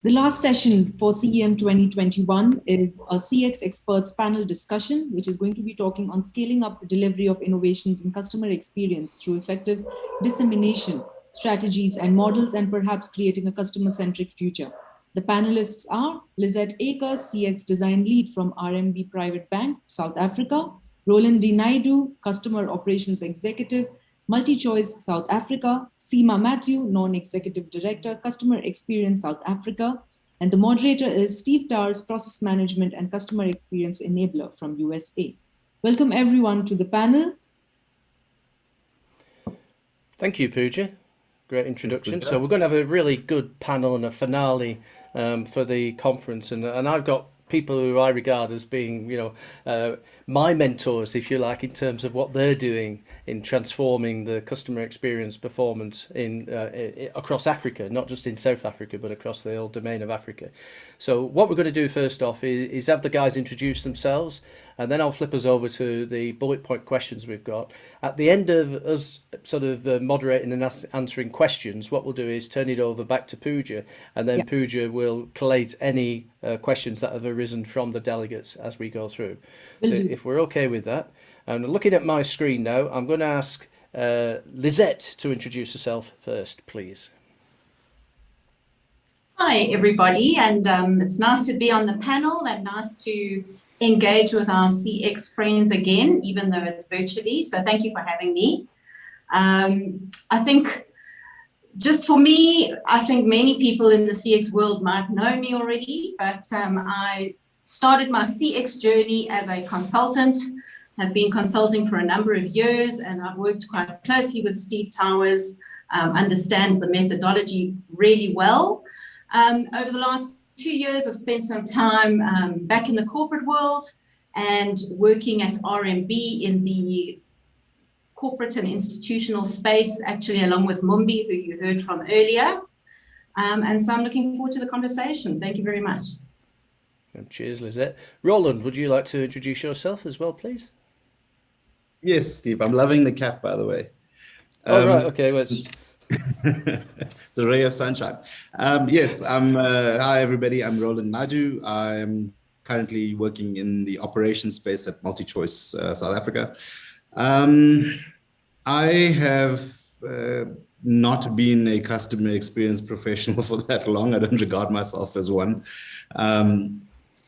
The last session for CEM 2021 is a CX experts panel discussion, which is going to be talking on scaling up the delivery of innovations in customer experience through effective dissemination strategies and models, and perhaps creating a customer-centric future. The panelists are Lizette, Akker, CX Design Lead from RMB Private Bank, South Africa; Roland D Naidoo, Customer Operations Executive, Multichoice, South Africa; Seema Mathew, Non-Executive Director, Customer Experience, South Africa; and the moderator is Steve Towers, Process Management and Customer Experience Enabler from USA. Welcome everyone to the panel. Thank you, Pooja. Great introduction. So we're going to have a really good panel and a finale for the conference, and I've got people who I regard as being, my mentors, if you like, in terms of what they're doing in transforming the customer experience performance in across Africa, not just in South Africa, but across the whole domain of Africa. So what we're going to do first off is have the guys introduce themselves, and then I'll flip us over to the bullet point questions we've got. At the end of us sort of moderating and answering questions, what we'll do is turn it over back to Pooja, and then Pooja will collate any questions that have arisen from the delegates as we go through. So if we're okay with that, and looking at my screen now, I'm going to ask Lizette to introduce herself first, please. Hi, everybody, and it's nice to be on the panel and nice to engage with our CX friends again, even though it's virtually. So thank you for having me. I think just for me, I think many people in the CX world might know me already, but I started my CX journey as a consultant. I've been consulting for a number of years, and I've worked quite closely with Steve Towers, understand the methodology really well. Over the last 2 years, I've spent some time back in the corporate world and working at RMB in the corporate and institutional space, actually along with Mumbi, who you heard from earlier. And so I'm looking forward to the conversation. Thank you very much. And cheers, Lizette. Roland, would you like to introduce yourself as well, please? Yes, Steve. I'm loving the cap, by the way. Oh, right. Okay. Well, it's a ray of sunshine. Yes, hi, everybody. I'm Roland Naidoo. I'm currently working in the operations space at Multichoice, South Africa. I have not been a customer experience professional for that long. I don't regard myself as one.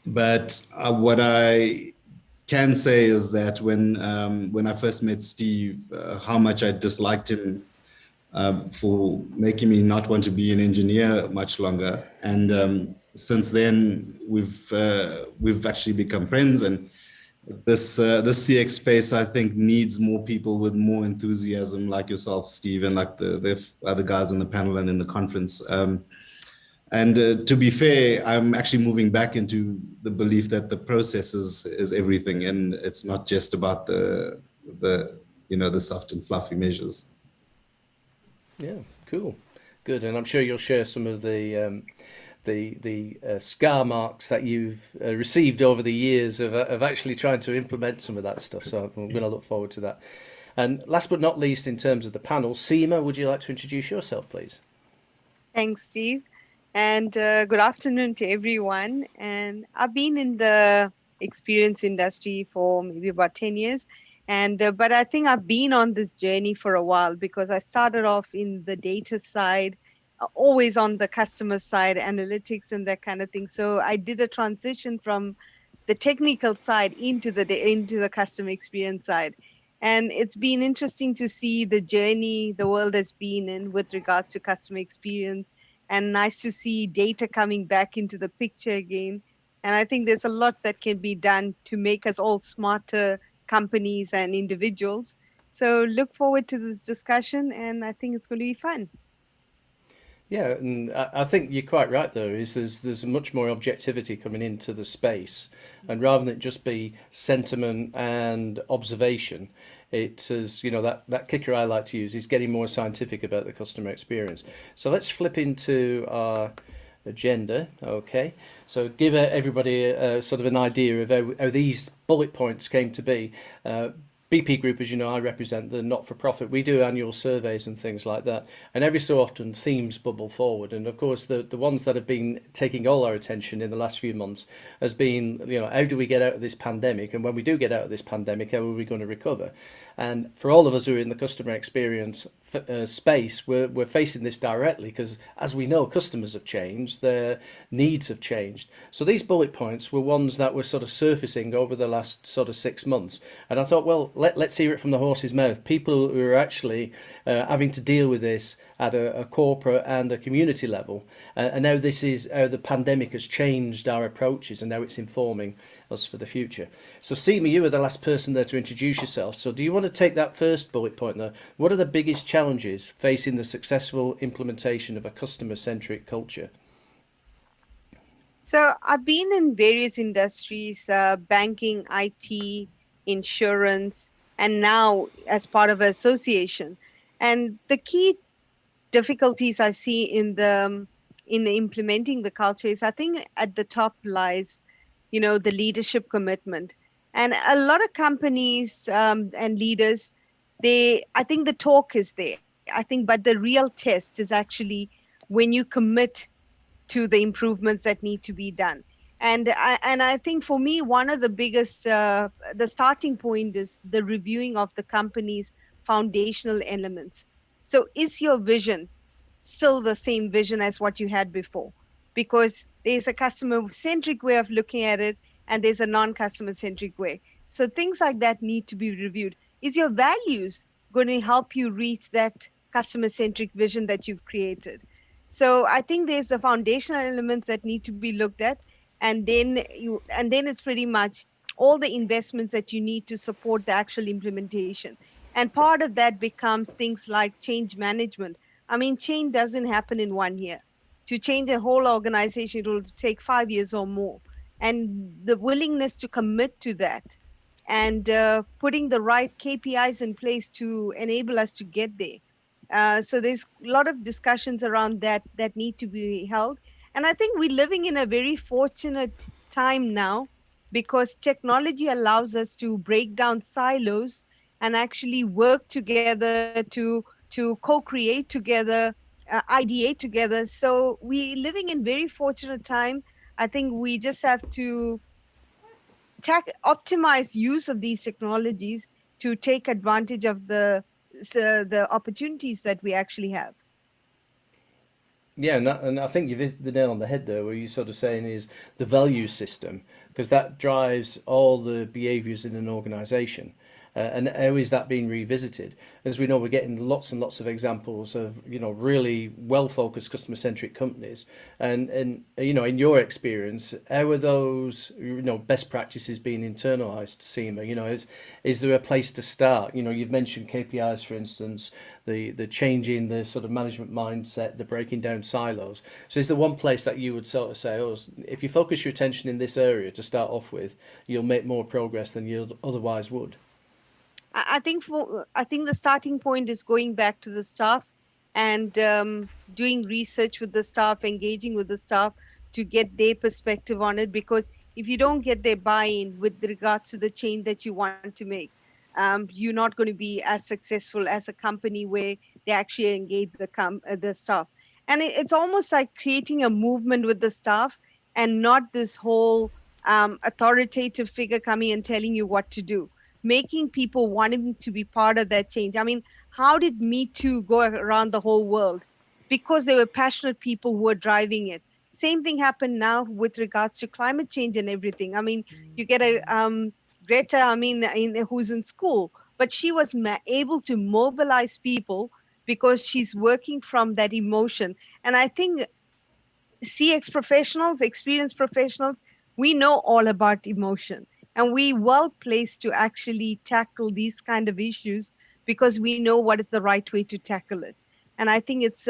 But what I can say is that when I first met Steve, how much I disliked him for making me not want to be an engineer much longer. And since then, we've actually become friends. And this CX space, I think, needs more people with more enthusiasm, like yourself, Steve, and like the other guys in the panel and in the conference. And to be fair, I'm actually moving back into the belief that the process is everything, and it's not just about the soft and fluffy measures. Yeah, cool, good, and I'm sure you'll share some of the scar marks that you've received over the years of actually trying to implement some of that stuff. So I'm going to look forward to that. And last but not least, in terms of the panel, Seema, would you like to introduce yourself, please? Thanks, Steve. And good afternoon to everyone. And I've been in the experience industry for maybe about 10 years. And but I think I've been on this journey for a while, because I started off in the data side, always on the customer side, analytics and that kind of thing. So I did a transition from the technical side into the customer experience side. And it's been interesting to see the journey the world has been in with regards to customer experience. And nice to see data coming back into the picture again. And I think there's a lot that can be done to make us all smarter companies and individuals. So look forward to this discussion, and I think it's going to be fun. Yeah, and I think you're quite right, though, is there's much more objectivity coming into the space. And rather than it just be sentiment and observation, it is, that kicker I like to use is getting more scientific about the customer experience. So let's flip into our agenda. Okay, so give everybody sort of an idea of how these bullet points came to be. BP Group, as you know, I represent the not-for-profit. We do annual surveys and things like that, and every so often themes bubble forward. And of course, the ones that have been taking all our attention in the last few months has been, how do we get out of this pandemic? And when we do get out of this pandemic, how are we going to recover? And for all of us who are in the customer experience space, we're facing this directly because, as we know, customers have changed, their needs have changed. So these bullet points were ones that were sort of surfacing over the last sort of 6 months. And I thought, well, let's hear it from the horse's mouth. People who are actually having to deal with this at a corporate and a community level. And now this is how the pandemic has changed our approaches and now it's informing us for the future. So Seema, you were the last person there to introduce yourself. So do you want to take that first bullet point there? What are the biggest challenges facing the successful implementation of a customer-centric culture? So I've been in various industries, banking, IT, insurance, and now as part of an association. And the key difficulties I see in implementing the culture is, I think at the top lies, the leadership commitment. And a lot of companies and leaders, I think the talk is there. But the real test is actually when you commit to the improvements that need to be done. And I think for me, one of the biggest, the starting point is the reviewing of the company's foundational elements. So is your vision still the same vision as what you had before? Because there's a customer-centric way of looking at it, and there's a non-customer-centric way. So things like that need to be reviewed. Is your values going to help you reach that customer-centric vision that you've created? So I think there's the foundational elements that need to be looked at, and then it's pretty much all the investments that you need to support the actual implementation. And part of that becomes things like change management. I mean, change doesn't happen in 1 year. To change a whole organization, it will take 5 years or more. And the willingness to commit to that and putting the right KPIs in place to enable us to get there. So there's a lot of discussions around that need to be held. And I think we're living in a very fortunate time now because technology allows us to break down silos and actually work together to co-create together, ideate together. So we're living in very fortunate time. I think we just have to optimize use of these technologies to take advantage of the opportunities that we actually have. Yeah, and I think you've hit the nail on the head there, where you're sort of saying is the value system, because that drives all the behaviours in an organisation. And how is that being revisited? As we know, we're getting lots and lots of examples of, really well-focused customer-centric companies. And in your experience, how are those, best practices being internalised, Seema? Is there a place to start? You've mentioned KPIs, for instance, the changing the sort of management mindset, the breaking down silos. So is there one place that you would sort of say, if you focus your attention in this area to start off with, you'll make more progress than you otherwise would? I think the starting point is going back to the staff and doing research with the staff, engaging with the staff to get their perspective on it. Because if you don't get their buy-in with regards to the change that you want to make, you're not going to be as successful as a company where they actually engage the staff. And it's almost like creating a movement with the staff and not this whole authoritative figure coming and telling you what to do. Making people wanting to be part of that change. I mean, how did Me Too go around the whole world? Because there were passionate people who were driving it. Same thing happened now with regards to climate change and everything. I mean, you get a Greta, who's in school, but she was able to mobilize people because she's working from that emotion. And I think CX professionals, experienced professionals, we know all about emotion. And we well placed to actually tackle these kind of issues because we know what is the right way to tackle it. And I think it's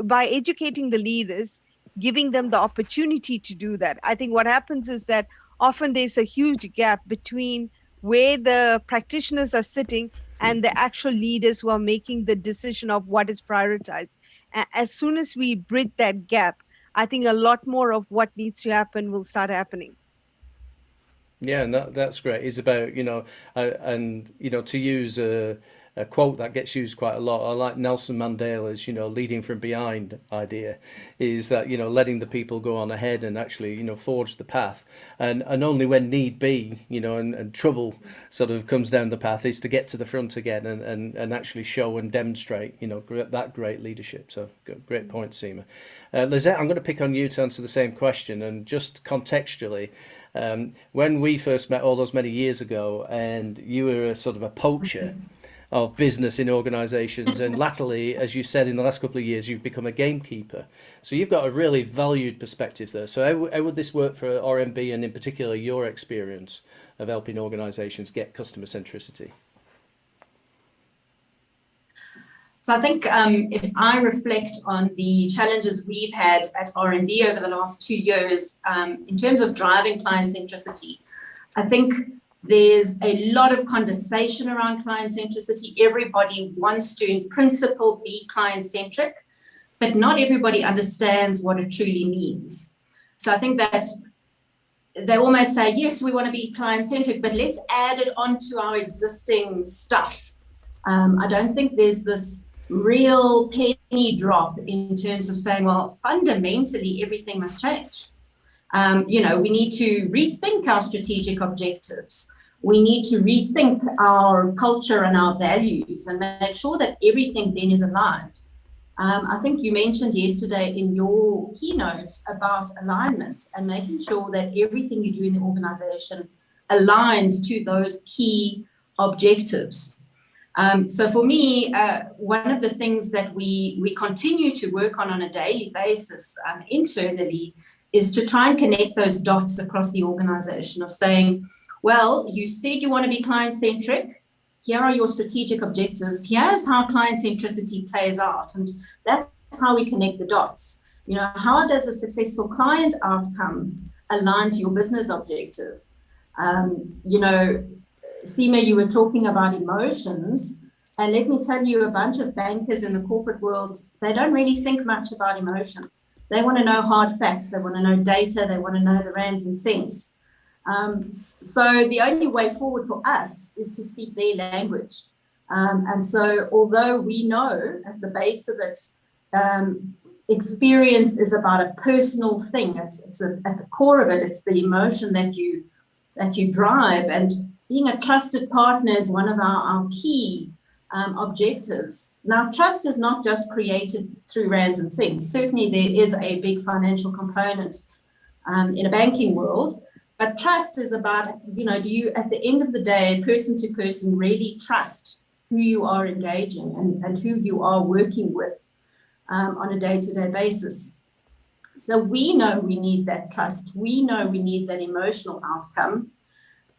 by educating the leaders, giving them the opportunity to do that. I think what happens is that often there's a huge gap between where the practitioners are sitting and the actual leaders who are making the decision of what is prioritized. As soon as we bridge that gap, I think a lot more of what needs to happen will start happening. Yeah, and that's great. It's about, and, to use a quote that gets used quite a lot. I like Nelson Mandela's, leading from behind idea, is that, letting the people go on ahead and actually, forge the path. And only when need be, and trouble sort of comes down the path is to get to the front again and actually show and demonstrate, that great leadership. So great point, Seema. Lizette, I'm going to pick on you to answer the same question, and just contextually, when we first met all those many years ago, and you were a sort of a poacher of business in organizations, and latterly, as you said, in the last couple of years, you've become a gamekeeper. So you've got a really valued perspective there. So how would this work for RMB, and in particular your experience of helping organizations get customer centricity? So I think if I reflect on the challenges we've had at RMB over the last 2 years, in terms of driving client centricity, I think there's a lot of conversation around client centricity. Everybody wants to, in principle, be client centric, but not everybody understands what it truly means. So I think that they almost say, yes, we want to be client centric, but let's add it onto our existing stuff. I don't think there's this real penny drop in terms of saying, well, fundamentally, everything must change. We need to rethink our strategic objectives. We need to rethink our culture and our values and make sure that everything then is aligned. I think you mentioned yesterday in your keynote about alignment and making sure that everything you do in the organization aligns to those key objectives. So for me, one of the things that we continue to work on a daily basis internally is to try and connect those dots across the organization of saying, well, you said you want to be client-centric. Here are your strategic objectives. Here's how client centricity plays out. And that's how we connect the dots. How does a successful client outcome align to your business objective? Seema, you were talking about emotions. And let me tell you, a bunch of bankers in the corporate world, they don't really think much about emotion. They want to know hard facts. They want to know data. They want to know the rands and cents. So the only way forward for us is to speak their language. And so although we know at the base of it, experience is about a personal thing. It's at the core of it, it's the emotion that you drive. And being a trusted partner is one of our key objectives. Now, trust is not just created through rands and cents. Certainly there is a big financial component in a banking world. But trust is about, do you, at the end of the day, person to person, really trust who you are engaging and who you are working with on a day-to-day basis. So we know we need that trust. We know we need that emotional outcome,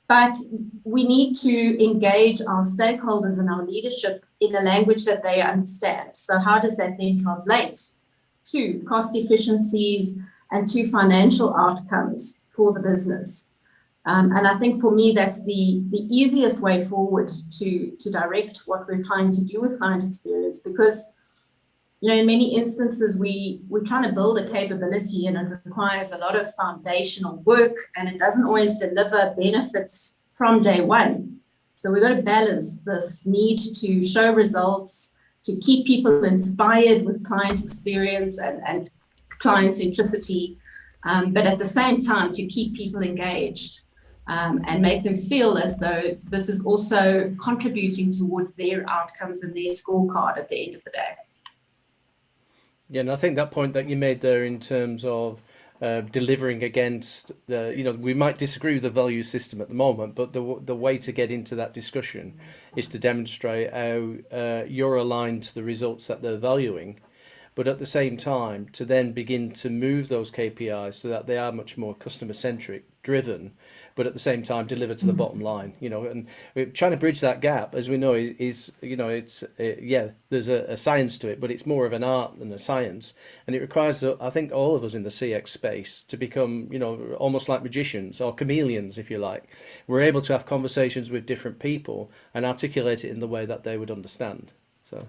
but we need to engage our stakeholders and our leadership in a language that they understand. So how does that then translate to cost efficiencies and to financial outcomes for the business? And I think for me, that's the easiest way forward to direct what we're trying to do with client experience, because, in many instances, we're trying to build a capability and it requires a lot of foundational work and it doesn't always deliver benefits from day one. So we've got to balance this need to show results, to keep people inspired with client experience and client centricity, but at the same time to keep people engaged and make them feel as though this is also contributing towards their outcomes and their scorecard at the end of the day. Yeah, and I think that point that you made there in terms of delivering against we might disagree with the value system at the moment, but the way to get into that discussion is to demonstrate how you're aligned to the results that they're valuing, but at the same time to then begin to move those KPIs so that they are much more customer-centric, driven, but at the same time deliver to the bottom line. And we're trying to bridge that gap, as we know, there's a science to it, but it's more of an art than a science, and it requires, I think, all of us in the CX space to become, almost like magicians or chameleons, if you like. We're able to have conversations with different people and articulate it in the way that they would understand. So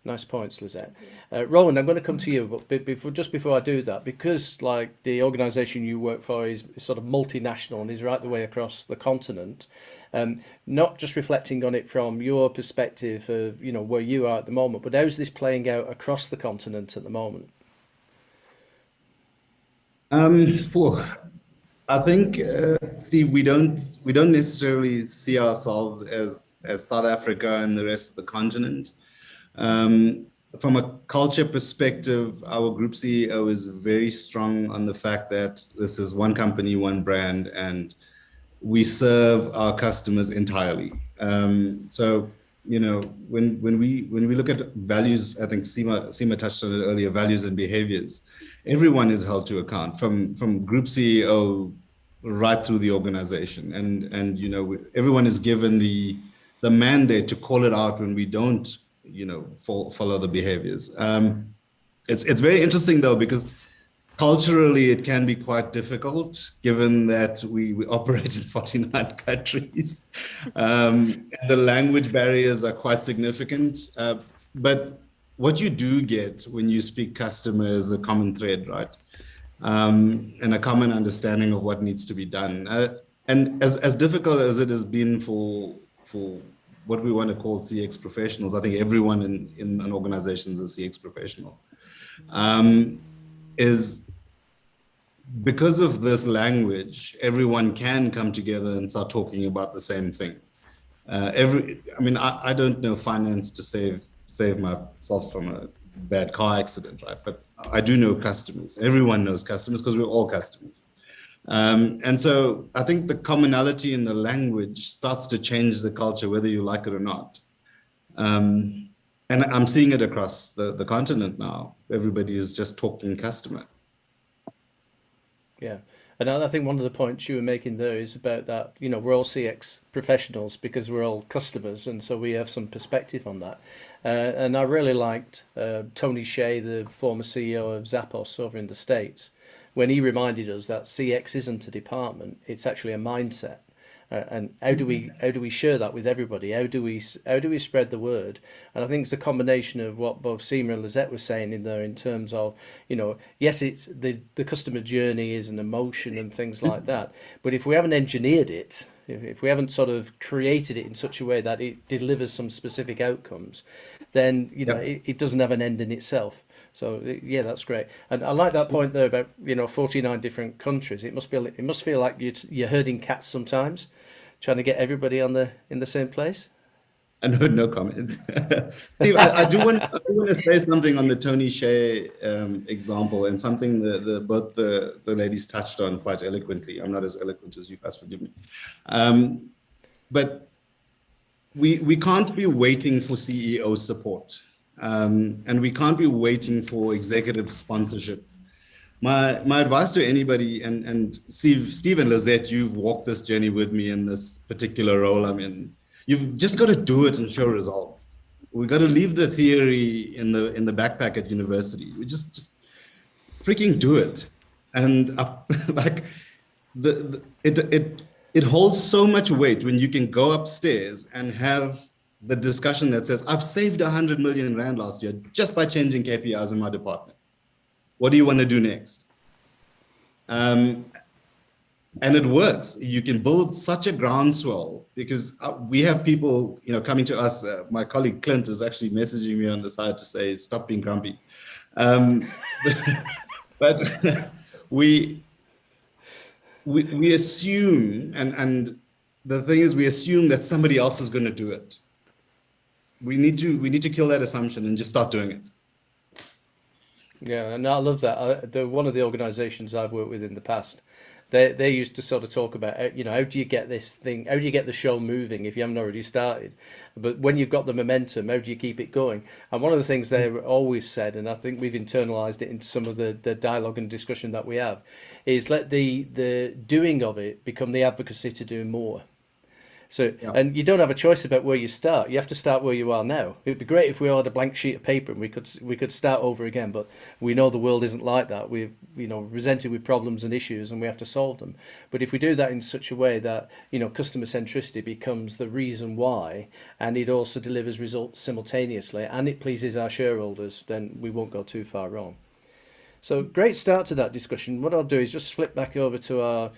Nice points, Lizette. Roland, I'm going to come to you, but before I do that, because like the organisation you work for is sort of multinational and is right the way across the continent, not just reflecting on it from your perspective of where you are at the moment, but how's this playing out across the continent at the moment? I think, Steve, we don't necessarily see ourselves as South Africa and the rest of the continent. From a culture perspective, our group CEO is very strong on the fact that this is one company, one brand, and we serve our customers entirely. So, when we look at values, I think Seema touched on it earlier, values and behaviors. Everyone is held to account, from group CEO right through the organization, and everyone is given the mandate to call it out when we don't follow the behaviors. It's very interesting though, because culturally it can be quite difficult given that we operate in 49 countries. And the language barriers are quite significant, but what you do get when you speak customer is a common thread, right? And a common understanding of what needs to be done. And as difficult as it has been for what we want to call CX professionals, I think everyone in an organization is a CX professional, is because of this language, everyone can come together and start talking about the same thing. I don't know finance to save myself from a bad car accident, right? But I do know customers. Everyone knows customers because we're all customers. And so I think the commonality in the language starts to change the culture, whether you like it or not. And I'm seeing it across the continent now. Everybody is just talking customer. Yeah. And I think one of the points you were making there is about that, we're all CX professionals because we're all customers. And so we have some perspective on that. And I really liked Tony Hsieh, the former CEO of Zappos over in the States, when he reminded us that CX isn't a department, it's actually a mindset. And how do we share that with everybody? How do we spread the word? And I think it's a combination of what both Seema and Lizette were saying in there in terms of, yes, it's the customer journey is an emotion and things like that. But if we haven't engineered it, if we haven't sort of created it in such a way that it delivers some specific outcomes, then it doesn't have an end in itself. So yeah, that's great. And I like that point there about 49 different countries. It must feel like you're herding cats sometimes, trying to get everybody in the same place. No comment. Steve, I do want to say something on the Tony Hsieh example, and something both the ladies touched on quite eloquently. I'm not as eloquent as you guys, forgive me. But we can't be waiting for CEO support. And we can't be waiting for executive sponsorship. My advice to anybody, and Steve and Lizette, you've walked this journey with me in this particular role I'm in. You've just got to do it and show results. We've got to leave the theory in the backpack at university. We just freaking do it. And it holds so much weight when you can go upstairs and have the discussion that says, I've saved 100 million Rand last year just by changing KPIs in my department. What do you want to do next? And it works. You can build such a groundswell because we have people, coming to us. My colleague Clint is actually messaging me on the side to say, stop being grumpy. But we assume, and the thing is, we assume that somebody else is going to do it. We need to kill that assumption and just start doing it. Yeah, and I love that. One of the organisations I've worked with in the past, they used to sort of talk about, how do you get this thing, how do you get the show moving if you haven't already started? But when you've got the momentum, how do you keep it going? And one of the things they always said, and I think we've internalized it into some of the dialogue and discussion that we have, is let the doing of it become the advocacy to do more. So, Yeah. and you don't have a choice about where you start. You have to start where you are now. It'd be great if we all had a blank sheet of paper and we could start over again. But we know the world isn't like that. We're presented with problems and issues, and we have to solve them. But if we do that in such a way that customer centricity becomes the reason why, and it also delivers results simultaneously, and it pleases our shareholders, then we won't go too far wrong. So great start to that discussion. What I'll do is just flip back over to our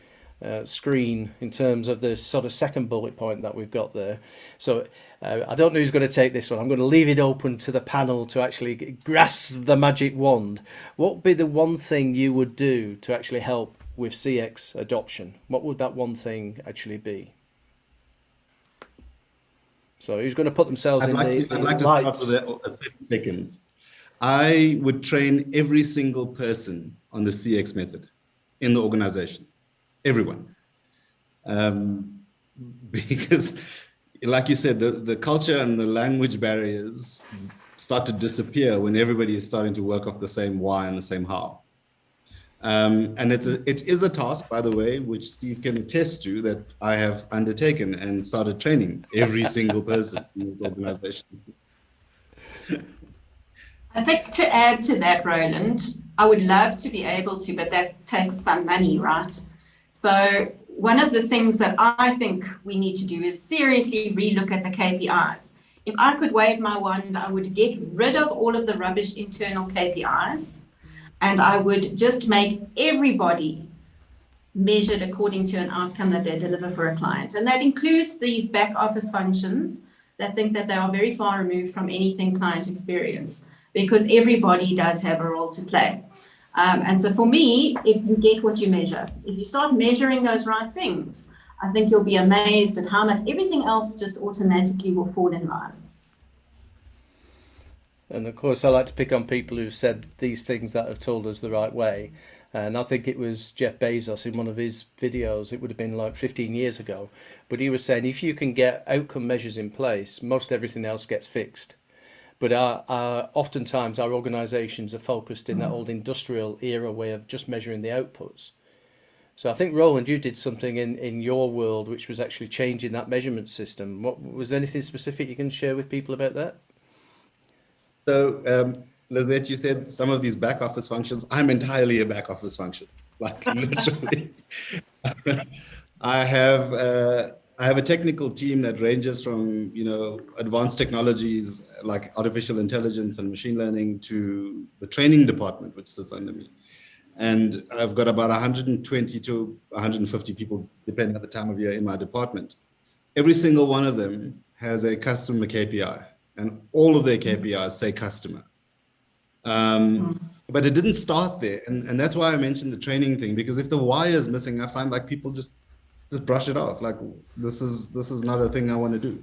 screen in terms of the sort of second bullet point that we've got there. So I don't know who's going to take this one. I'm going to leave it open to the panel to actually grasp the magic wand. What would be the one thing you would do to actually help with CX adoption? What would that one thing actually be? So who's going to put themselves I'd like to lights? start with 30 seconds. I would train every single person on the CX method in the organization. Everyone. Because like you said, the culture and the language barriers start to disappear when everybody is starting to work off the same why and the same how. And it is a task, by the way, which Steve can attest to, that I have undertaken and started training every single person in this organization. I think to add to that, Roland, I would love to be able to, but that takes some money, right? So one of the things that I think we need to do is seriously relook at the KPIs. If I could wave my wand, I would get rid of all of the rubbish internal KPIs, and I would just make everybody measured according to an outcome that they deliver for a client. And that includes these back office functions that think that they are very far removed from anything client experience, because everybody does have a role to play. And so for me, if you get what you measure, if you start measuring those right things, I think you'll be amazed at how much everything else just automatically will fall in line. And of course, I like to pick on people who've said these things that have told us the right way. And I think it was Jeff Bezos in one of his videos, it would have been like 15 years ago, but he was saying if you can get outcome measures in place, most everything else gets fixed. But oftentimes our organisations are focused in that old industrial era way of just measuring the outputs. So I think, Roland, you did something in your world which was actually changing that measurement system. Was there anything specific you can share with people about that? So, Lizette, you said some of these back office functions. I'm entirely a back office function, like literally. I have a technical team that ranges from advanced technologies like artificial intelligence and machine learning to the training department, which sits under me. And I've got about 120 to 150 people, depending on the time of year, in my department. Every single one of them has a customer KPI, and all of their KPIs say customer. But it didn't start there, and that's why I mentioned the training thing, because if the why is missing, I find like people just brush it off, like this is not a thing I want to do.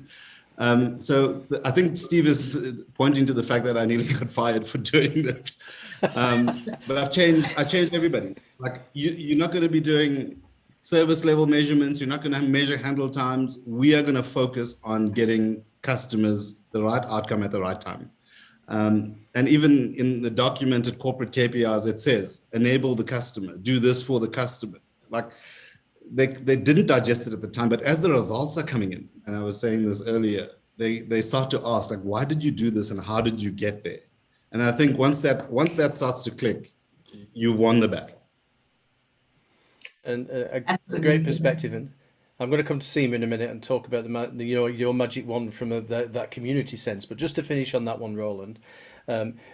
So I think Steve is pointing to the fact that I nearly got fired for doing this. But I changed everybody. Like you're not going to be doing service level measurements. You're not going to measure handle times. We are going to focus on getting customers the right outcome at the right time. And even in the documented corporate KPIs, it says enable the customer, do this for the customer. Like they didn't digest it at the time, but as the results are coming in, and I was saying this earlier, they start to ask, like, why did you do this and how did you get there? And I think once that starts to click, you won the battle. And a great perspective. And I'm going to come to Seema in a minute and talk about your magic wand from that community sense. But just to finish on that one, Roland,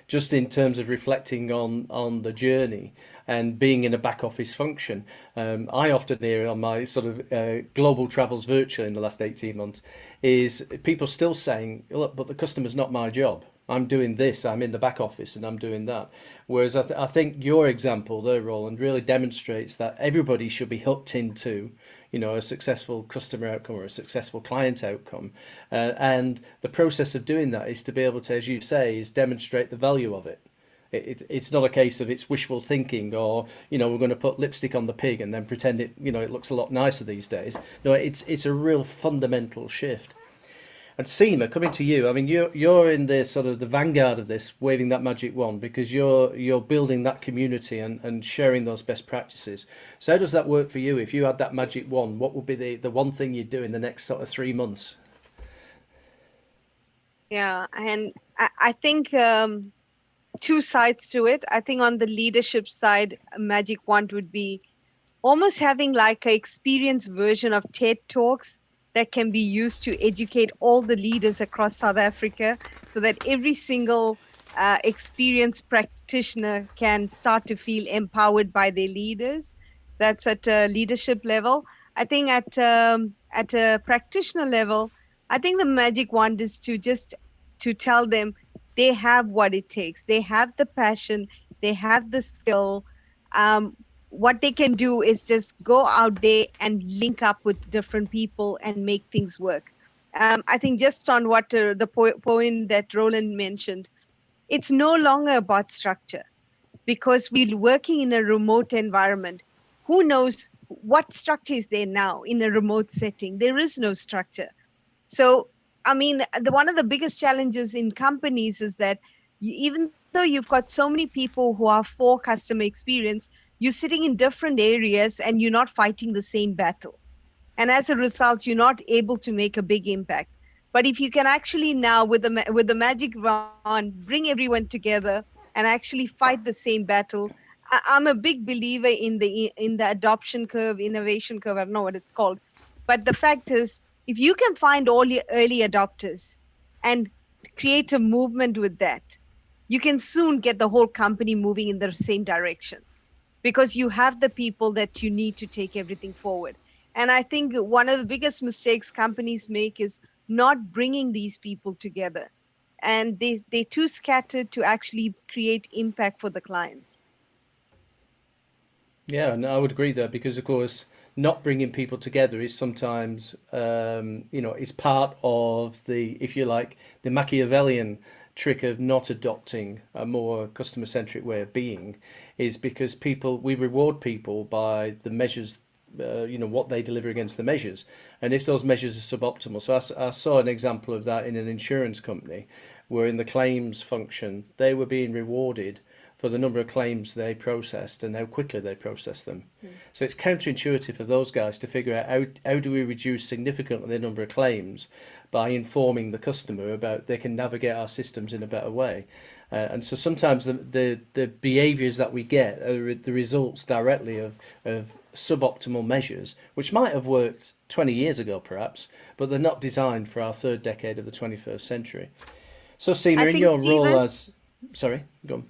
just in terms of reflecting on the journey and being in a back office function, I often hear on my sort of global travels virtually in the last 18 months is people still saying, look, but the customer's not my job. I'm doing this, I'm in the back office and I'm doing that. Whereas I think your example there, Roland, really demonstrates that everybody should be hooked into a successful customer outcome or a successful client outcome. And the process of doing that is to be able to, as you say, is demonstrate the value of it. It's not a case of it's wishful thinking or, we're going to put lipstick on the pig and then pretend it looks a lot nicer these days. No, it's a real fundamental shift. And Seema, coming to you, I mean, you're in the sort of the vanguard of this, waving that magic wand, because you're building that community and sharing those best practices. So how does that work for you? If you had that magic wand, what would be the one thing you'd do in the next sort of 3 months? Yeah, and I think two sides to it. I think on the leadership side, a magic wand would be almost having like an experienced version of TED Talks that can be used to educate all the leaders across South Africa, so that every single experienced practitioner can start to feel empowered by their leaders. That's at a leadership level. I think at a practitioner level, I think the magic wand is to tell them they have what it takes. They have the passion, they have the skill. What they can do is just go out there and link up with different people and make things work. I think just on what the point that Roland mentioned, it's no longer about structure, because we're working in a remote environment. Who knows what structure is there now in a remote setting? There is no structure. So, I mean, one of the biggest challenges in companies is that even though you've got so many people who are for customer experience, you're sitting in different areas and you're not fighting the same battle. And as a result, you're not able to make a big impact. But if you can actually now, with the magic wand, bring everyone together and actually fight the same battle, I'm a big believer in the adoption curve, innovation curve. I don't know what it's called, but the fact is, if you can find all your early adopters and create a movement with that, you can soon get the whole company moving in the same direction, because you have the people that you need to take everything forward. And I think one of the biggest mistakes companies make is not bringing these people together. And they're too scattered to actually create impact for the clients. Yeah, and I would agree there, because of course, not bringing people together is sometimes, is part of the, if you like, the Machiavellian trick of not adopting a more customer-centric way of being, is because we reward people by the measures, what they deliver against the measures. And if those measures are suboptimal, so I saw an example of that in an insurance company, where in the claims function, they were being rewarded for the number of claims they processed and how quickly they processed them. So it's counterintuitive for those guys to figure out how do we reduce significantly the number of claims by informing the customer about they can navigate our systems in a better way. And so sometimes the behaviours that we get are the results directly of suboptimal measures, which might have worked 20 years ago perhaps, but they're not designed for our third decade of the 21st century. So Seema, in your role as... Sorry, go on.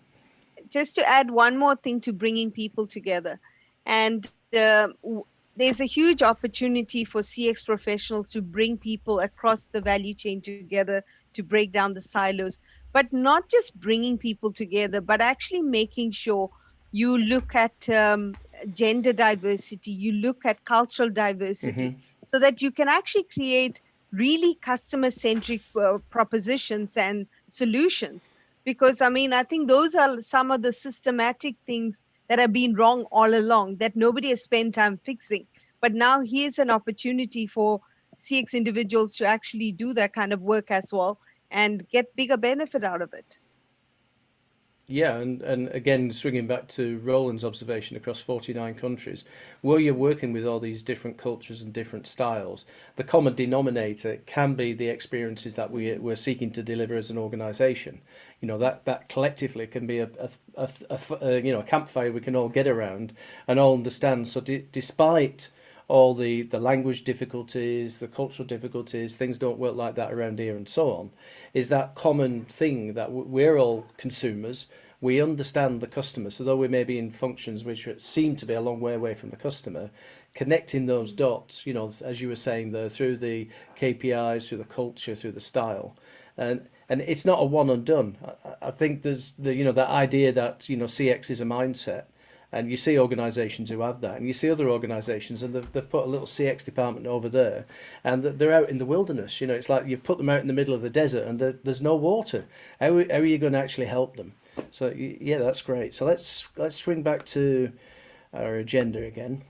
Just to add one more thing to bringing people together. And there's a huge opportunity for CX professionals to bring people across the value chain together to break down the silos, but not just bringing people together, but actually making sure you look at gender diversity, you look at cultural diversity, so that you can actually create really customer-centric propositions and solutions. Because, I mean, I think those are some of the systematic things that have been wrong all along that nobody has spent time fixing. But now here's an opportunity for CX individuals to actually do that kind of work as well and get bigger benefit out of it. Yeah, and again, swinging back to Roland's observation across 49 countries, where you're working with all these different cultures and different styles, the common denominator can be the experiences that we're seeking to deliver as an organisation. That collectively can be a campfire we can all get around and all understand. So despite all the language difficulties, the cultural difficulties, things don't work like that around here and so on, is that common thing that we're all consumers, we understand the customer. So though we may be in functions which seem to be a long way away from the customer, connecting those dots, as you were saying there, through the KPIs, through the culture, through the style. And it's not a one and done. I think there's that idea that, CX is a mindset. And you see organisations who have that, and you see other organisations, and they've put a little CX department over there, and they're out in the wilderness. It's like you've put them out in the middle of the desert, and there's no water. How are you going to actually help them? So yeah, that's great. So let's swing back to our agenda again.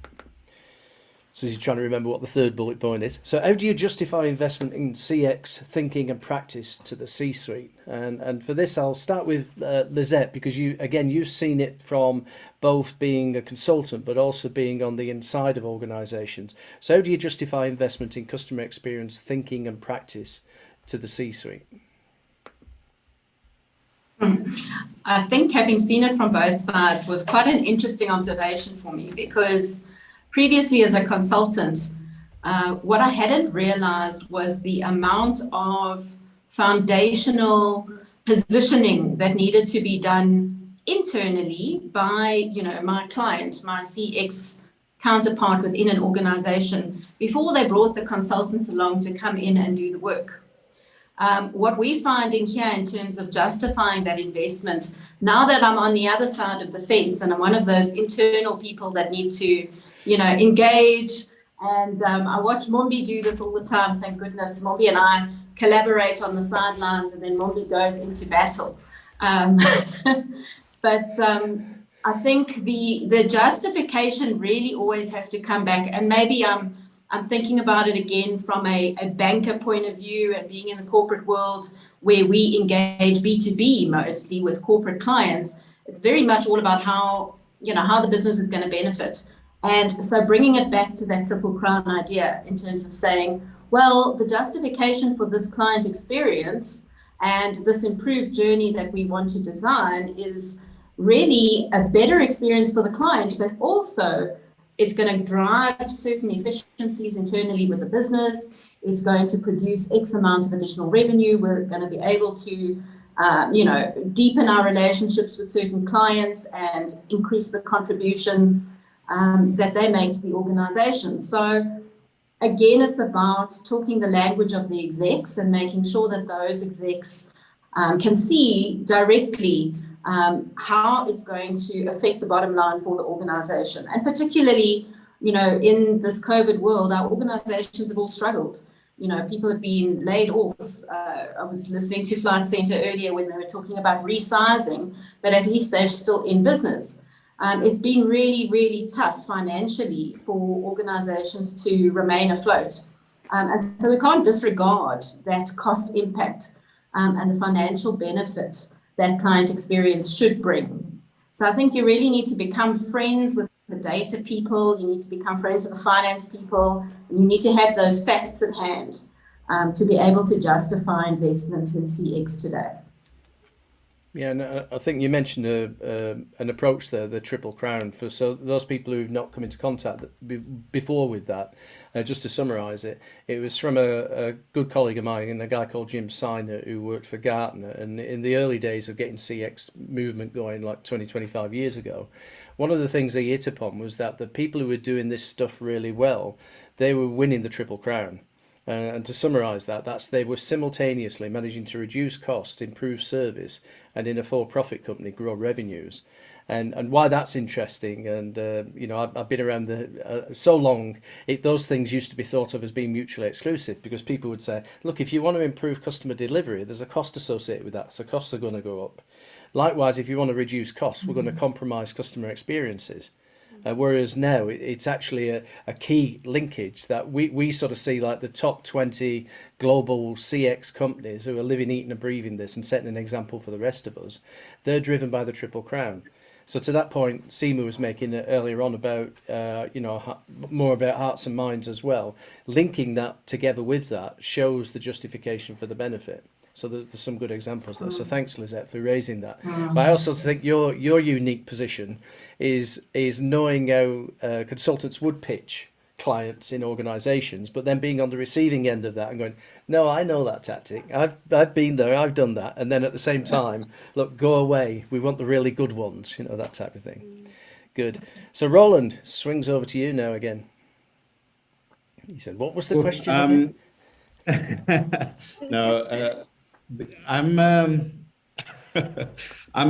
So you're trying to remember what the third bullet point is. So how do you justify investment in CX thinking and practice to the C-suite? And for this, I'll start with Lizette, because you've seen it from both being a consultant, but also being on the inside of organizations. So how do you justify investment in customer experience thinking and practice to the C-suite? I think having seen it from both sides was quite an interesting observation for me, because previously as a consultant, what I hadn't realized was the amount of foundational positioning that needed to be done internally by, my client, my CX counterpart within an organization, before they brought the consultants along to come in and do the work. What we're finding here in terms of justifying that investment, now that I'm on the other side of the fence and I'm one of those internal people that need to, engage, and I watch Mombi do this all the time, thank goodness. Mombi and I collaborate on the sidelines, and then Mombi goes into battle. But I think the justification really always has to come back, and maybe I'm thinking about it again from a banker point of view, and being in the corporate world where we engage B2B mostly with corporate clients. It's very much all about how the business is going to benefit. And so bringing it back to that triple crown idea in terms of saying, well, the justification for this client experience and this improved journey that we want to design is really a better experience for the client, but also it's going to drive certain efficiencies internally with the business. It's going to produce X amount of additional revenue. We're going to be able to, deepen our relationships with certain clients and increase the contribution that they make to the organization. So again, it's about talking the language of the execs and making sure that those execs can see directly how it's going to affect the bottom line for the organization. And particularly, in this COVID world, our organizations have all struggled. People have been laid off. I was listening to Flight Center earlier when they were talking about resizing, but at least they're still in business. It's been really, really tough financially for organizations to remain afloat. And so we can't disregard that cost impact and the financial benefit that client experience should bring. So I think you really need to become friends with the data people, you need to become friends with the finance people, and you need to have those facts at hand to be able to justify investments in CX today. Yeah, and I think you mentioned an approach there, the triple crown, for those people who've not come into contact before with that. Just to summarise it, it was from a good colleague of mine, and a guy called Jim Siner, who worked for Gartner. And in the early days of getting CX movement going, like 25 years ago, one of the things they hit upon was that the people who were doing this stuff really well, they were winning the triple crown. And to summarise that, they were simultaneously managing to reduce costs, improve service, and in a for-profit company grow revenues. And why that's interesting, and I've been around so long, those things used to be thought of as being mutually exclusive, because people would say, look, if you want to improve customer delivery, there's a cost associated with that, so costs are going to go up. Likewise, if you want to reduce costs, we're going to compromise customer experiences. Whereas now it's actually a key linkage that we sort of see, like the top 20 global CX companies who are living, eating and breathing this and setting an example for the rest of us. They're driven by the triple crown. So to that point, Seema was making earlier on about, more about hearts and minds as well. Linking that together with that shows the justification for the benefit. So there's some good examples there. So thanks, Lizette, for raising that. But I also think your unique position is knowing how consultants would pitch clients in organizations, but then being on the receiving end of that and going, no, I know that tactic. I've been there, I've done that. And then at the same time, look, go away. We want the really good ones, that type of thing. Good. So Roland, swings over to you now again. He said, what was the question? No, I'm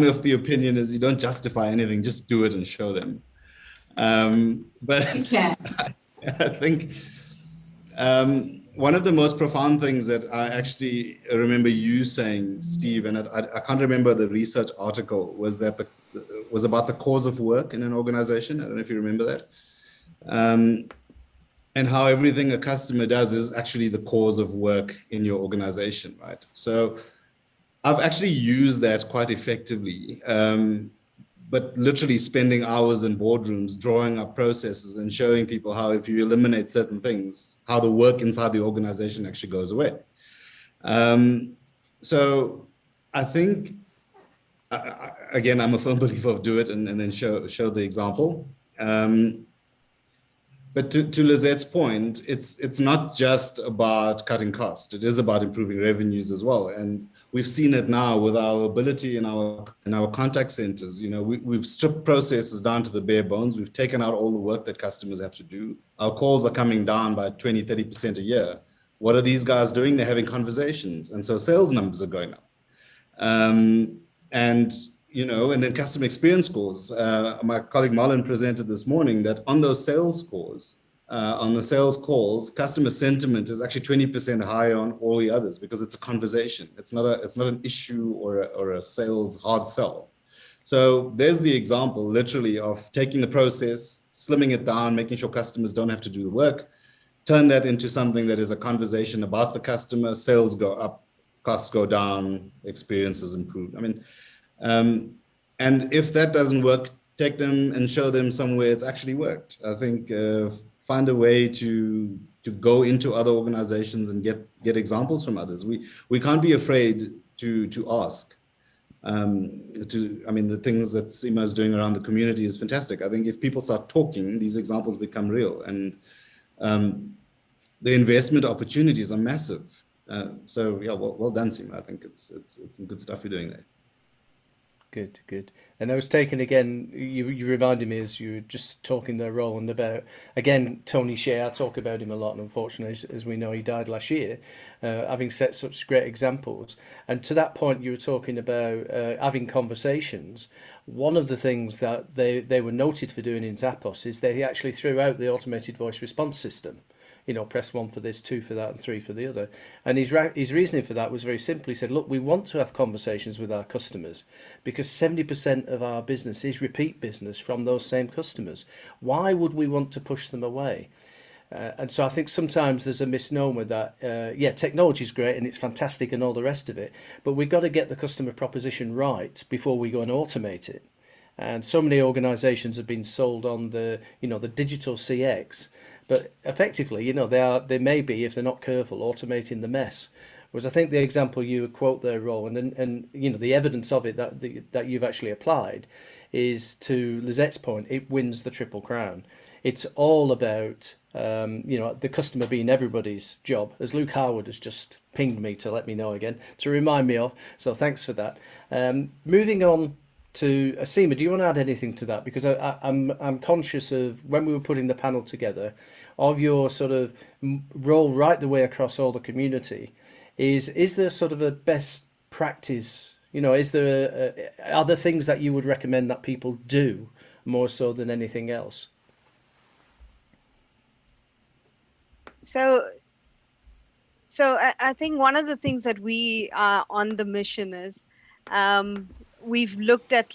of the opinion is you don't justify anything, just do it and show them. But I think one of the most profound things that I actually remember you saying, Steve, and I can't remember the research article, was that was about the cause of work in an organization. I don't know if you remember that. and how everything a customer does is actually the cause of work in your organization, right? So I've actually used that quite effectively, but literally spending hours in boardrooms, drawing up processes and showing people how if you eliminate certain things, how the work inside the organization actually goes away. So I think, again, I'm a firm believer of do it and then show the example. But to Lizette's point, it's not just about cutting costs. It is about improving revenues as well. And we've seen it now with our ability in our contact centers. You know, we've stripped processes down to the bare bones. We've taken out all the work that customers have to do. Our calls are coming down by 20, 30% a year. What are these guys doing? They're having conversations. And so sales numbers are going up. And you know, and then customer experience scores. My colleague Marlon presented this morning that on those sales scores, on the sales calls, customer sentiment is actually 20% higher on all the others because it's a conversation. It's not an issue or a sales hard sell. So there's the example, literally, of taking the process, slimming it down, making sure customers don't have to do the work, turn that into something that is a conversation about the customer. Sales go up, costs go down, experiences improve. I mean. And if that doesn't work, take them and show them somewhere it's actually worked. I think find a way to go into other organizations and get examples from others. We can't be afraid to ask. I mean, the things that Seema is doing around the community is fantastic. I think if people start talking, these examples become real, and the investment opportunities are massive. So yeah, well done, Seema. I think it's some good stuff you're doing there. Good. And I was taken again, you reminded me as you were just talking there, Roland, about, again, Tony Shea. I talk about him a lot, and unfortunately, as we know, he died last year, having set such great examples. And to that point, you were talking about having conversations. One of the things that they were noted for doing in Zappos is they actually threw out the automated voice response system. You know, press 1 for this, 2 for that, and 3 for the other. And his reasoning for that was very simple. He said, look, we want to have conversations with our customers because 70% of our business is repeat business from those same customers. Why would we want to push them away? And so I think sometimes there's a misnomer that, yeah, technology is great and it's fantastic and all the rest of it, but we've got to get the customer proposition right before we go and automate it. And so many organizations have been sold on the digital CX, but effectively, you know, they may be, if they're not careful, automating the mess. Whereas I think the example you quote there, Roland, and you know, the evidence of it that you've actually applied is, to Lizette's point, it wins the Triple Crown. It's all about the customer being everybody's job, as Luke Harwood has just pinged me to let me know again, to remind me of. So thanks for that. Moving on to Seema, do you want to add anything to that? Because I'm conscious of, when we were putting the panel together, of your sort of role right the way across all the community. Is there sort of a best practice? You know, is there are there things that you would recommend that people do more so than anything else? So I think one of the things that we are on the mission is, we've looked at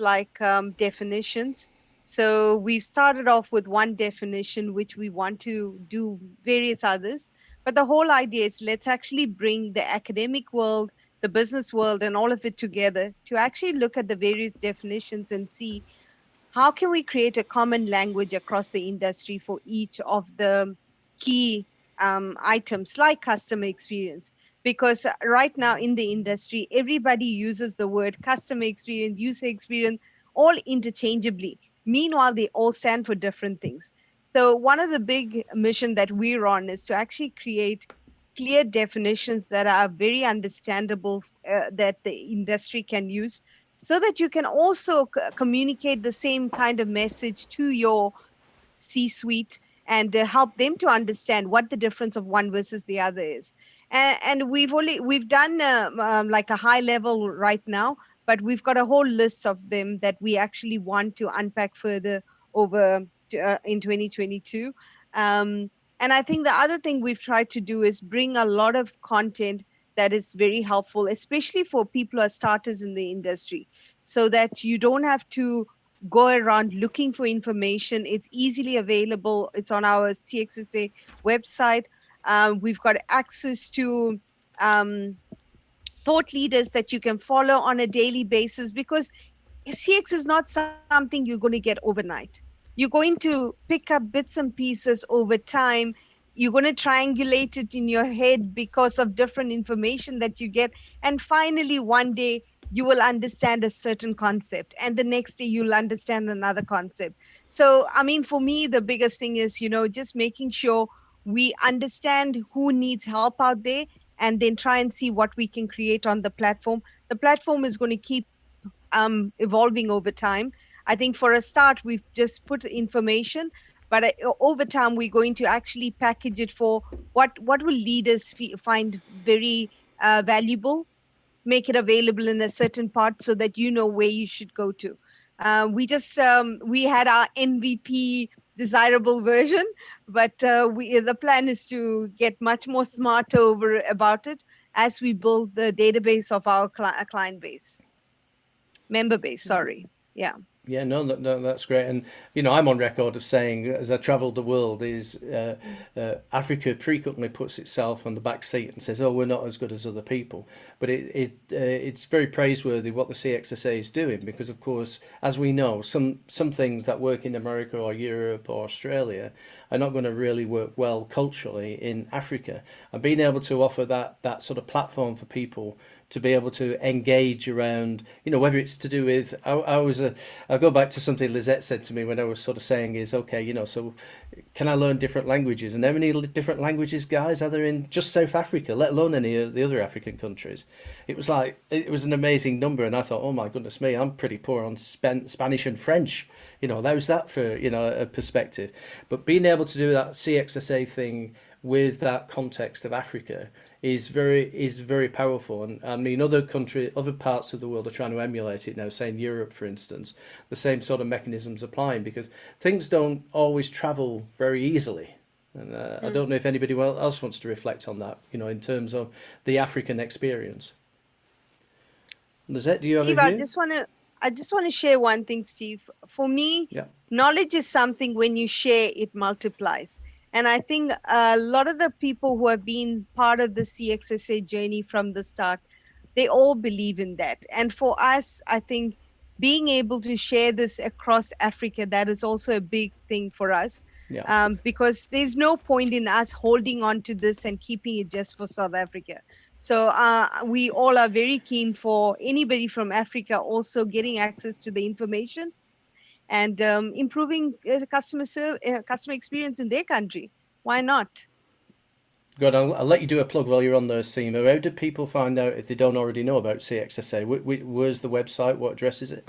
definitions. So we've started off with one definition, which we want to do various others. But the whole idea is, let's actually bring the academic world, the business world, and all of it together to actually look at the various definitions and see how can we create a common language across the industry for each of the key items like customer experience. Because right now in the industry, everybody uses the word customer experience, user experience, all interchangeably. Meanwhile, they all stand for different things. So one of the big mission that we're on is to actually create clear definitions that are very understandable, that the industry can use, so that you can also communicate the same kind of message to your C-suite and help them to understand what the difference of one versus the other is. And we've done like a high level right now, but we've got a whole list of them that we actually want to unpack further over in 2022. And I think the other thing we've tried to do is bring a lot of content that is very helpful, especially for people who are starters in the industry, so that you don't have to go around looking for information. It's easily available. It's on our CXSA website. We've got access to thought leaders that you can follow on a daily basis, because CX is not something you're going to get overnight. You're going to pick up bits and pieces over time. You're going to triangulate it in your head because of different information that you get. And finally, one day, you will understand a certain concept. And the next day, you'll understand another concept. So, I mean, for me, the biggest thing is, just making sure we understand who needs help out there, and then try and see what we can create on the platform. The platform is going to keep evolving over time. I think for a start, we've just put information, but over time, we're going to actually package it for what will leaders find very valuable, make it available in a certain part so that you know where you should go to. We had our MVP desirable version, but the plan is to get much more smarter about it as we build the database of our member base, sorry. Yeah. Yeah, no, that's great. And, I'm on record of saying, as I travelled the world, is Africa frequently puts itself on the back seat and says, oh, we're not as good as other people. But it's very praiseworthy what the CXSA is doing, because, of course, as we know, some things that work in America or Europe or Australia are not going to really work well culturally in Africa. And being able to offer that sort of platform for people to be able to engage around, whether it's to do with, I'll go back to something Lizette said to me when I was sort of saying is, okay, so can I learn different languages? And how many different languages, guys, are there in just South Africa, let alone any of the other African countries? It was an amazing number. And I thought, oh my goodness me, I'm pretty poor on Spanish and French. How's that for, a perspective? But being able to do that CXSA thing with that context of Africa is very powerful. And I mean, other parts of the world are trying to emulate it now, say in Europe, for instance, the same sort of mechanisms applying, because things don't always travel very easily. And I don't know if anybody else wants to reflect on that, in terms of the African experience. Lizette, do you have Steve, a view? I just want to share one thing, Steve. For me, knowledge is something when you share, it multiplies. And I think a lot of the people who have been part of the CXSA journey from the start, they all believe in that. And for us, I think being able to share this across Africa, that is also a big thing for us. Yeah. Because there's no point in us holding on to this and keeping it just for South Africa. So we all are very keen for anybody from Africa also getting access to the information and improving customer experience in their country. Why not? Good. I'll let you do a plug while you're on there, Seema. How do people find out if they don't already know about CXSA? Where's the website? What address is it?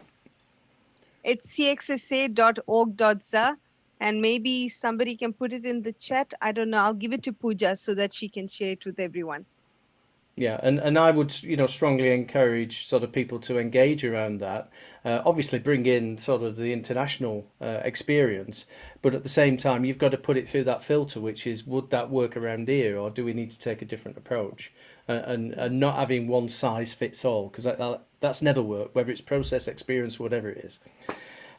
It's cxsa.org.za, and maybe somebody can put it in the chat. I don't know. I'll give it to Pooja so that she can share it with everyone. Yeah, and I would, strongly encourage sort of people to engage around that. Obviously, bring in sort of the international experience, but at the same time, you've got to put it through that filter, which is, would that work around here, or do we need to take a different approach? And not having one size fits all, because that's never worked, whether it's process, experience, whatever it is.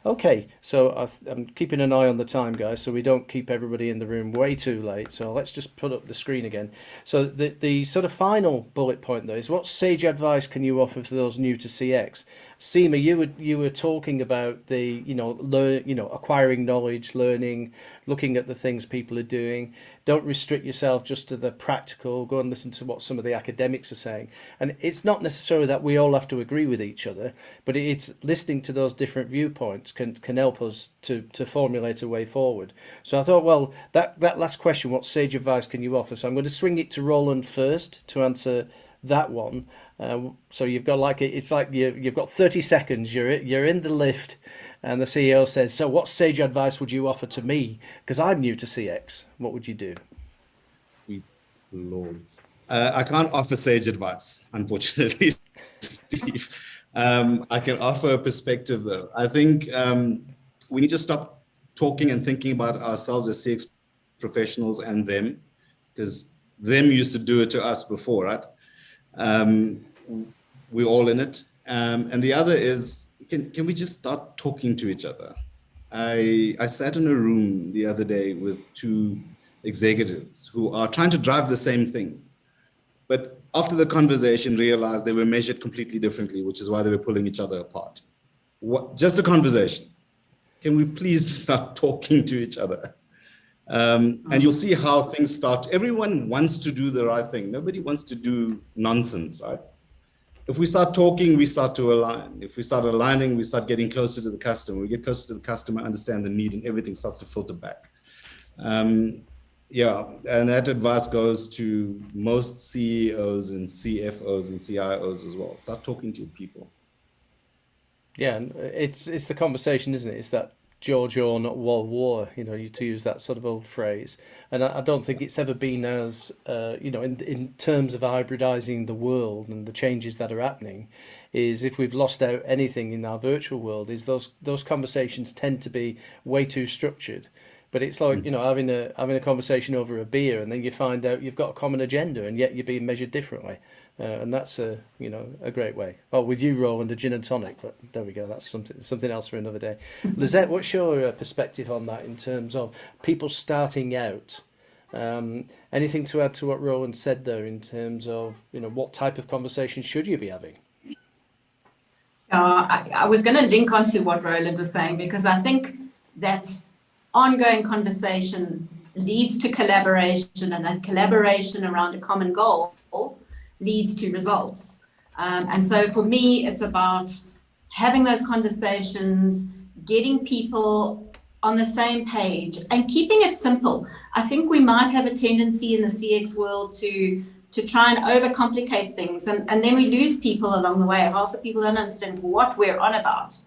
Okay, so I'm keeping an eye on the time, guys, so we don't keep everybody in the room way too late. So let's just put up the screen again. So the sort of final bullet point, though, is what sage advice can you offer for those new to CX? Seema, you were talking about the acquiring knowledge, learning, looking at the things people are doing. Don't restrict yourself just to the practical. Go and listen to what some of the academics are saying. And it's not necessarily that we all have to agree with each other, but it's listening to those different viewpoints can help us to formulate a way forward. So I thought, well, that last question, what sage advice can you offer? So I'm going to swing it to Roland first to answer that one. So you've got you've got 30 seconds. You're in the lift, and the CEO says, "So what sage advice would you offer to me? Because I'm new to CX. What would you do?" Lord, I can't offer sage advice, unfortunately, Steve. I can offer a perspective, though. I think we need to stop talking and thinking about ourselves as CX professionals and them, because them used to do it to us before, right? We're all in it. And the other is can we just start talking to each other? I sat in a room the other day with two executives who are trying to drive the same thing, but after the conversation realized they were measured completely differently, which is why they were pulling each other apart. Just a conversation. Can we please start talking to each other? And you'll see how things start. Everyone wants to do the right thing. Nobody wants to do nonsense, right? If we start talking, we start to align. If we start aligning, we start getting closer to the customer. We get closer to the customer, understand the need, and everything starts to filter back. Yeah, and that advice goes to most CEOs and CFOs and CIOs as well. Start talking to your people. Yeah, and it's the conversation, isn't it? It's that George Orr, not World War, to use that sort of old phrase. And I don't think it's ever been as, in terms of hybridizing the world and the changes that are happening, is if we've lost out anything in our virtual world, is those conversations tend to be way too structured. But it's like, having a conversation over a beer, and then you find out you've got a common agenda, and yet you're being measured differently. And that's a great way. Oh, with you, Roland, a gin and tonic, but there we go. That's something else for another day. Lizette, what's your perspective on that in terms of people starting out? Anything to add to what Roland said there in terms of what type of conversation should you be having? I was going to link onto what Roland was saying, because I think that ongoing conversation leads to collaboration, and that collaboration around a common goal leads to results. And so for me, it's about having those conversations, getting people on the same page, and keeping it simple. I think we might have a tendency in the CX world to try and overcomplicate things, and then we lose people along the way. Half the people don't understand what we're on about.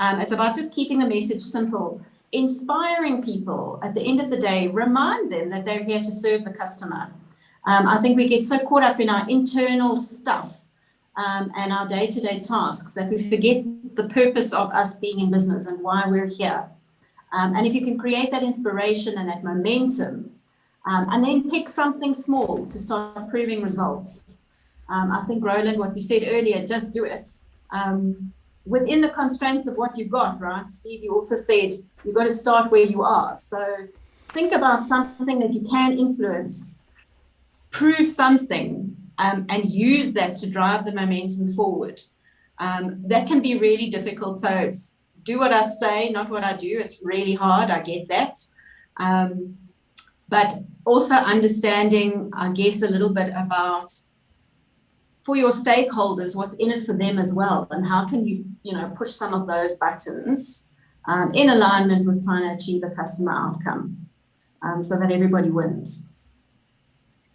It's about just keeping the message simple, inspiring people. At the end of the day, remind them that they're here to serve the customer. I think we get so caught up in our internal stuff and our day-to-day tasks that we forget the purpose of us being in business and why we're here. And if you can create that inspiration and that momentum, and then pick something small to start proving results. I think, Roland, what you said earlier, just do it. Within the constraints of what you've got, right? Steve, you also said you've got to start where you are. So think about something that you can influence, prove something, and use that to drive the momentum forward. That can be really difficult. So do what I say, not what I do. It's really hard. I get that. But also understanding, I guess, a little bit about, for your stakeholders, what's in it for them as well, and how can you, push some of those buttons in alignment with trying to achieve a customer outcome, so that everybody wins.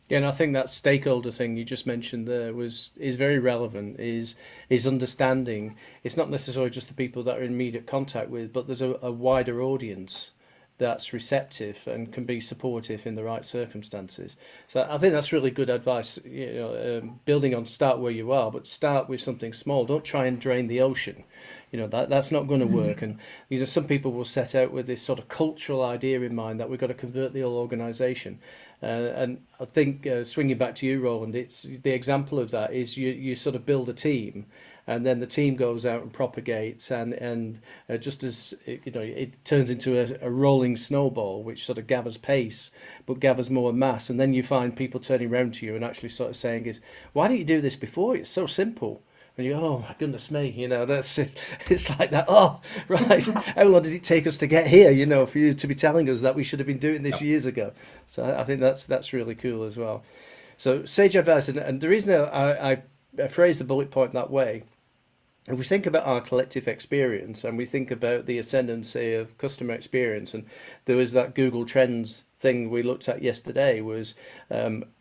Yeah, and I think that stakeholder thing you just mentioned there is very relevant, is understanding it's not necessarily just the people that are in immediate contact with, but there's a wider audience that's receptive and can be supportive in the right circumstances. So I think that's really good advice, building on start where you are, but start with something small. Don't try and drain the ocean. That's not going to work. And some people will set out with this sort of cultural idea in mind that we've got to convert the whole organization. And I think, swinging back to you, Roland, it's the example of that is you sort of build a team, and then the team goes out and propagates, and just as it turns into a rolling snowball, which sort of gathers pace, but gathers more mass, and then you find people turning around to you and actually sort of saying, why didn't you do this before? It's so simple. And you go, oh my goodness me, that's it. It's like that. Oh, right. How long did it take us to get here? For you to be telling us that we should have been doing this years ago. So I think that's really cool as well. So sage advice, and the reason I phrase the bullet point that way, if we think about our collective experience and we think about the ascendancy of customer experience, and there was that Google Trends thing we looked at yesterday, was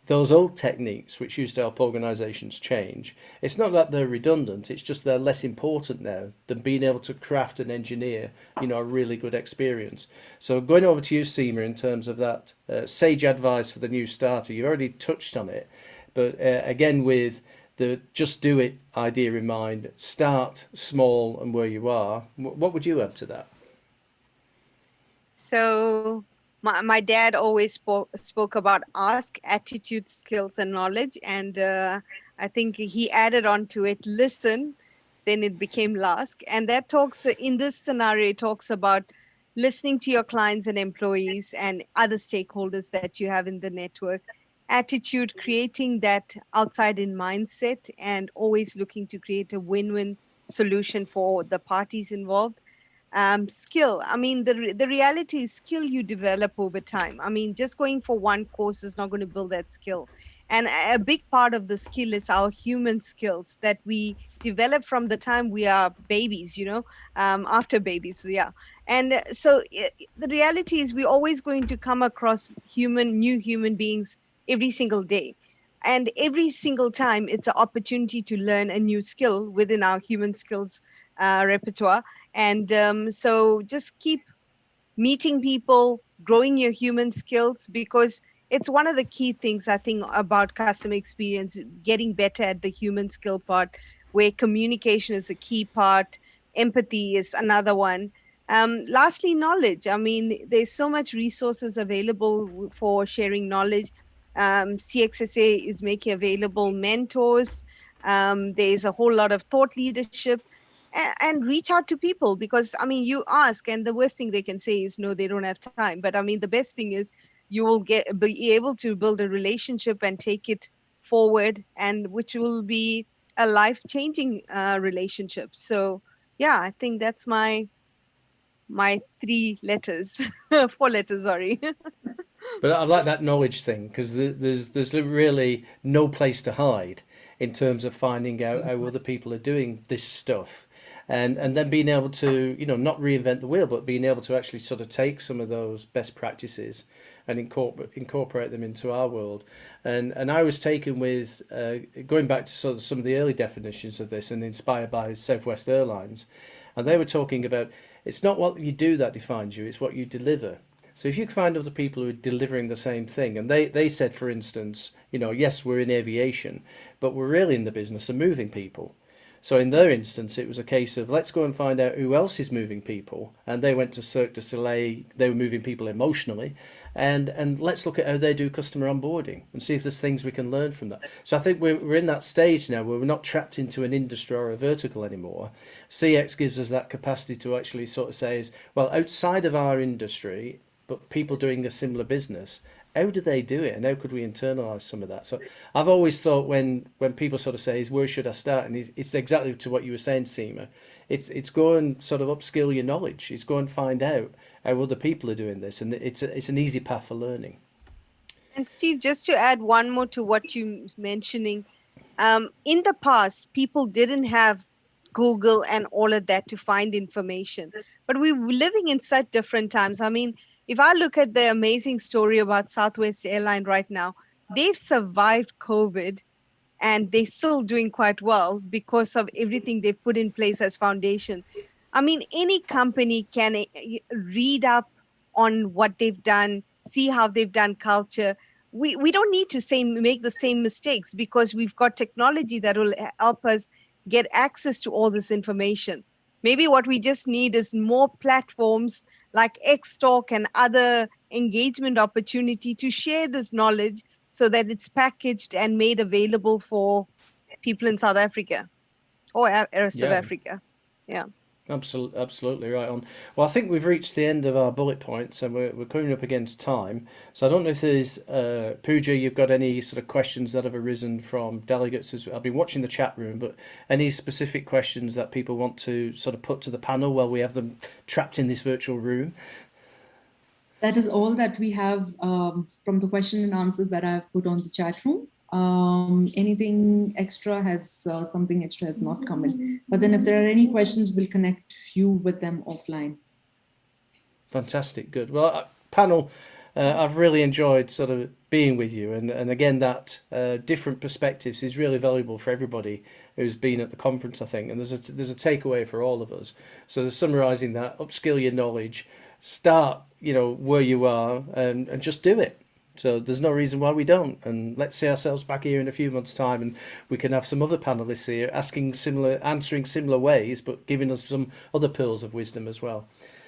those old techniques which used to help organizations change. It's not that they're redundant, it's just they're less important now than being able to craft and engineer, a really good experience. So going over to you, Seema, in terms of that sage advice for the new starter, you already touched on it, but again, with the just do it idea in mind, start small and where you are. What would you add to that? So my dad always spoke about ask, attitude, skills, and knowledge. And I think he added on to it, listen, then it became LASK. And that talks, in this scenario, it talks about listening to your clients and employees and other stakeholders that you have in the network. Attitude, creating that outside-in mindset and always looking to create a win-win solution for the parties involved. Skill, I mean, the reality is skill you develop over time. I mean, just going for one course is not going to build that skill. And a big part of the skill is our human skills that we develop from the time we are babies, after babies, yeah. And so the reality is we're always going to come across new human beings every single day. And every single time it's an opportunity to learn a new skill within our human skills repertoire. And so just keep meeting people, growing your human skills, because it's one of the key things I think about customer experience, getting better at the human skill part, where communication is a key part, empathy is another one. Lastly, knowledge. I mean, there's so much resources available for sharing knowledge. CXSA is making available mentors. There's a whole lot of thought leadership. And reach out to people, because I mean, you ask and the worst thing they can say is no, they don't have time. But I mean, the best thing is you will be able to build a relationship and take it forward, and which will be a life-changing relationship. So yeah, I think that's my 3 letters, 4 letters, sorry. But I like that knowledge thing, because there's really no place to hide in terms of finding out how other people are doing this stuff. And then being able to, not reinvent the wheel, but being able to actually sort of take some of those best practices and incorporate them into our world. And I was taken with, going back to sort of some of the early definitions of this and inspired by Southwest Airlines. And they were talking about, it's not what you do that defines you, it's what you deliver. So if you find other people who are delivering the same thing, and they said, for instance, yes, we're in aviation, but we're really in the business of moving people. So in their instance, it was a case of, let's go and find out who else is moving people. And they went to Cirque du Soleil, they were moving people emotionally. And let's look at how they do customer onboarding and see if there's things we can learn from that. So I think we're in that stage now where we're not trapped into an industry or a vertical anymore. CX gives us that capacity to actually sort of say, well, outside of our industry, but people doing a similar business, how do they do it, and how could we internalize some of that? So I've always thought when people sort of say, where should I start, and it's exactly to what you were saying, Seema. It's go and sort of upskill your knowledge. It's go and find out how other people are doing this, and it's an easy path for learning. And Steve, just to add one more to what you're mentioning, in the past, people didn't have Google and all of that to find information, but we were living in such different times. I mean, if I look at the amazing story about Southwest Airlines right now, they've survived COVID and they're still doing quite well because of everything they've put in place as foundation. I mean, any company can read up on what they've done, see how they've done culture. We don't need to make the same mistakes, because we've got technology that will help us get access to all this information. Maybe what we just need is more platforms like X-Talk and other engagement opportunity to share this knowledge so that it's packaged and made available for people in South Africa or South Africa. Yeah. Absolutely right on. Well, I think we've reached the end of our bullet points, and we're coming up against time. So I don't know if there's, Pooja, you've got any sort of questions that have arisen from delegates. I've been watching the chat room, but any specific questions that people want to sort of put to the panel while we have them trapped in this virtual room? That is all that we have from the question and answers that I've put on the chat room. Anything extra something extra has not come in, but then if there are any questions, we'll connect you with them offline. Fantastic, good. Well, panel, I've really enjoyed sort of being with you, and again, that different perspectives is really valuable for everybody who's been at the conference, I think, and there's a takeaway for all of us. So summarising that, upskill your knowledge, start where you are, and just do it. So there's no reason why we don't. And let's see ourselves back here in a few months' time, and we can have some other panelists here answering similar ways, but giving us some other pearls of wisdom as well.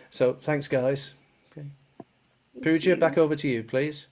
So thanks, guys. Okay. Pooja, back over to you, please.